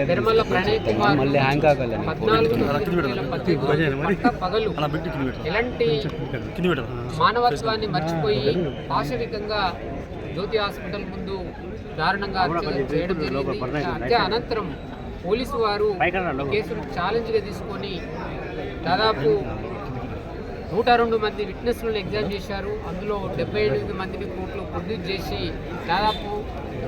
తిరుమల ప్రణయ్ కుమార్ 14 పగలు ఎలాంటి మానవత్వాన్ని మర్చిపోయి పాశవికంగా జ్యోతి హాస్పిటల్ ముందు దారుణంగా చేయడం జరిగింది. హత్య అనంతరం పోలీసు వారు కేసును ఛాలెంజ్గా తీసుకొని దాదాపు 102 మంది విట్నెస్లను ఎగ్జామ్ చేశారు. అందులో 78 మందిని కోర్టులో ప్రొడ్యూస్ చేసి దాదాపు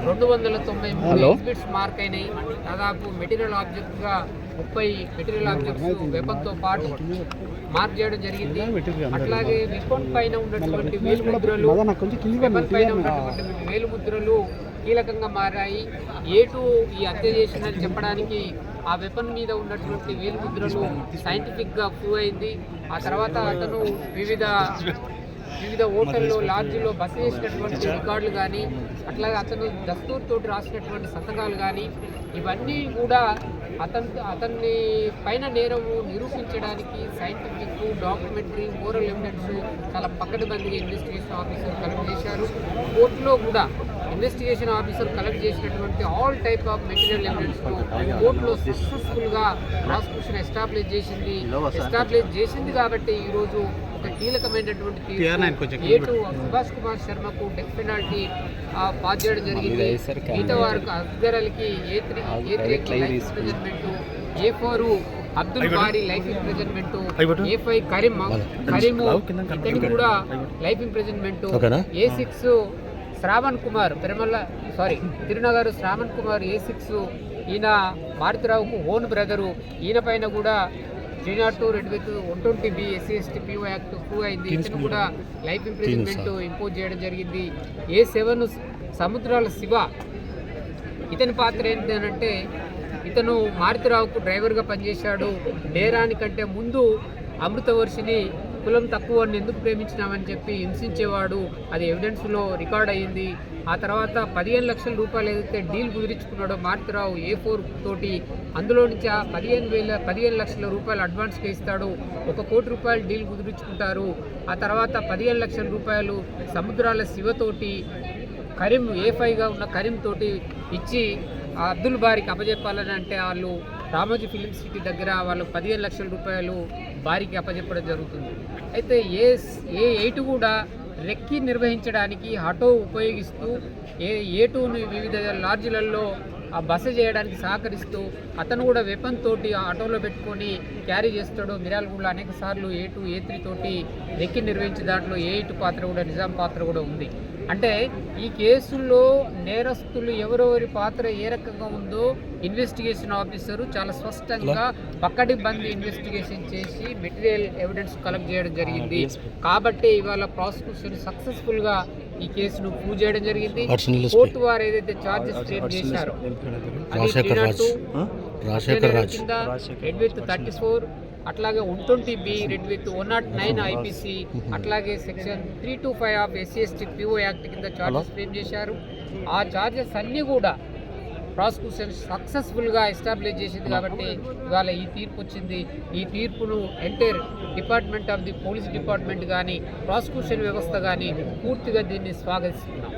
293 ఎగ్జిబిట్స్ మార్క్ అయినాయి. దాదాపు మెటీరియల్ ఆబ్జెక్ట్గా 30 మెటీరియల్ ఆబ్జెక్ట్స్ వెపన్తో పాటు మార్క్ చేయడం జరిగింది. అట్లాగే వెపన్ పైన ఉన్నటువంటి వేలుముద్రలు కీలకంగా మారాయి. ఏటు ఈ హత్య చేసిందని చెప్పడానికి ఆ వెపన్ మీద ఉన్నటువంటి వేలుముద్రలు సైంటిఫిక్గా ప్రూవ్ అయింది. ఆ తర్వాత అతను వివిధ హోటల్లో లాడ్జిలో బస చేసినటువంటి రికార్డులు కానీ అట్లాగే అతను దస్తూర్ తోటి రాసినటువంటి సంతకాలు కానీ ఇవన్నీ కూడా అతన్ని పైన నేరము నిరూపించడానికి సైంటిఫిక్, డాక్యుమెంటరీ, మోరల్ ఎవిడెన్స్ చాలా పకడ్బందీగా ఇన్వెస్టిగేషన్ ఆఫీసర్ కలెక్ట్ చేశారు. కోర్టులో కూడా ఇన్వెస్టిగేషన్ ఆఫీసర్ కలెక్ట్ చేసినటువంటి all type of material evidence కోర్టులో సక్సెస్ఫుల్గా ప్రాసిక్యూషన్ ఎస్టాబ్లిష్ చేసింది కాబట్టి ఈరోజు ఒక కీలకమైనటువంటి ఏటు సుభాష్ కుమార్ శర్మకు డెత్ పెనాల్టీ పాస్ చేయడం జరిగింది. మిగతా వారికి అస్గర్ అలీకి A3 life imprisonment, A4 Abdul Bari life imprisonment, A5 Karim ఇతనికి కూడా life imprisonment, A6 Shravan Kumar Tirunagar Shravan Kumar A6 ఈయన మారుతిరావుకు ఓన్ బ్రదరు. ఈయన పైన కూడా 302 120B SC/ST PO act prove అయింది. ఇతను కూడా లైఫ్ ఇంప్రిజన్మెంట్ ఇంపోజ్ చేయడం జరిగింది. A7 సముద్రాల శివ, ఇతని పాత్ర ఏంటంటే ఇతను మారుతిరావుకు డ్రైవర్గా పనిచేశాడు. నేరానికంటే ముందు అమృతవర్షిని కులం తక్కువ ఎందుకు ప్రేమించినామని చెప్పి హింసించేవాడు. అది ఎవిడెన్స్లో రికార్డ్ అయ్యింది. ఆ తర్వాత 15 లక్షల రూపాయలు ఏదైతే డీల్ కుదిరించుకున్నాడో మారుతిరావు A4 తోటి, అందులో నుంచి ఆ 15 లక్షల రూపాయలు అడ్వాన్స్గా ఇస్తాడు. 1 కోటి రూపాయలు డీల్ కుదిరించుకుంటారు. ఆ తర్వాత 15 లక్షల రూపాయలు సముద్రాల శివతోటి కరీం A5గా ఉన్న కరీం తోటి ఇచ్చి అబ్దుల్ బారీకి అప్పజెప్పాలని అంటే వాళ్ళు రామోజీ ఫిలిం సిటీ దగ్గర వాళ్ళు 15 లక్షల రూపాయలు బారీకి అప్పజెప్పడం జరుగుతుంది. అయితే A8 కూడా రెక్కి నిర్వహించడానికి ఆటో ఉపయోగిస్తూ A2ని వివిధ లాడ్జిలలో బస చేయడానికి సహకరిస్తూ అతను కూడా వెపన్ తోటి ఆటోలో పెట్టుకొని క్యారీ చేస్తాడు. మిర్యాలగూడలో అనేక సార్లు A2 A3 తోటి రెక్కి నిర్వహించే దాంట్లో A8 పాత్ర కూడా నిజాం పాత్ర కూడా ఉంది. అంటే ఈ కేసుల్లో నేరస్తులు ఎవరెవరి పాత్ర ఏ రకంగా ఉందో ఇన్వెస్టిగేషన్ ఆఫీసరు చాలా స్పష్టంగా పకడ్బందీ ఇన్వెస్టిగేషన్ చేసి మెటీరియల్ ఎవిడెన్స్ కలెక్ట్ చేయడం జరిగింది. కాబట్టి ఇవాళ ప్రాసిక్యూషన్ సక్సెస్ఫుల్గా ఈ కేసును ప్రూవ్ చేయడం జరిగింది. కోర్టు వారు ఏదైతే ఛార్జెస్ ఫ్రేమ్ చేశారో అది 34 అట్లాగే 120B 109 IPC అట్లాగే section 325 of SC/ST PO act కింద ఛార్జెస్ ఫ్రేమ్ చేశారు. ఆ ఛార్జెస్ అన్నీ కూడా ప్రాసిక్యూషన్ సక్సెస్ఫుల్గా ఎస్టాబ్లిష్ చేసింది. కాబట్టి ఇవాళ ఈ తీర్పు వచ్చింది. ఈ తీర్పును entire department of the police department కానీ ప్రాసిక్యూషన్ వ్యవస్థ కానీ పూర్తిగా దీన్ని స్వాగతిస్తున్నాం.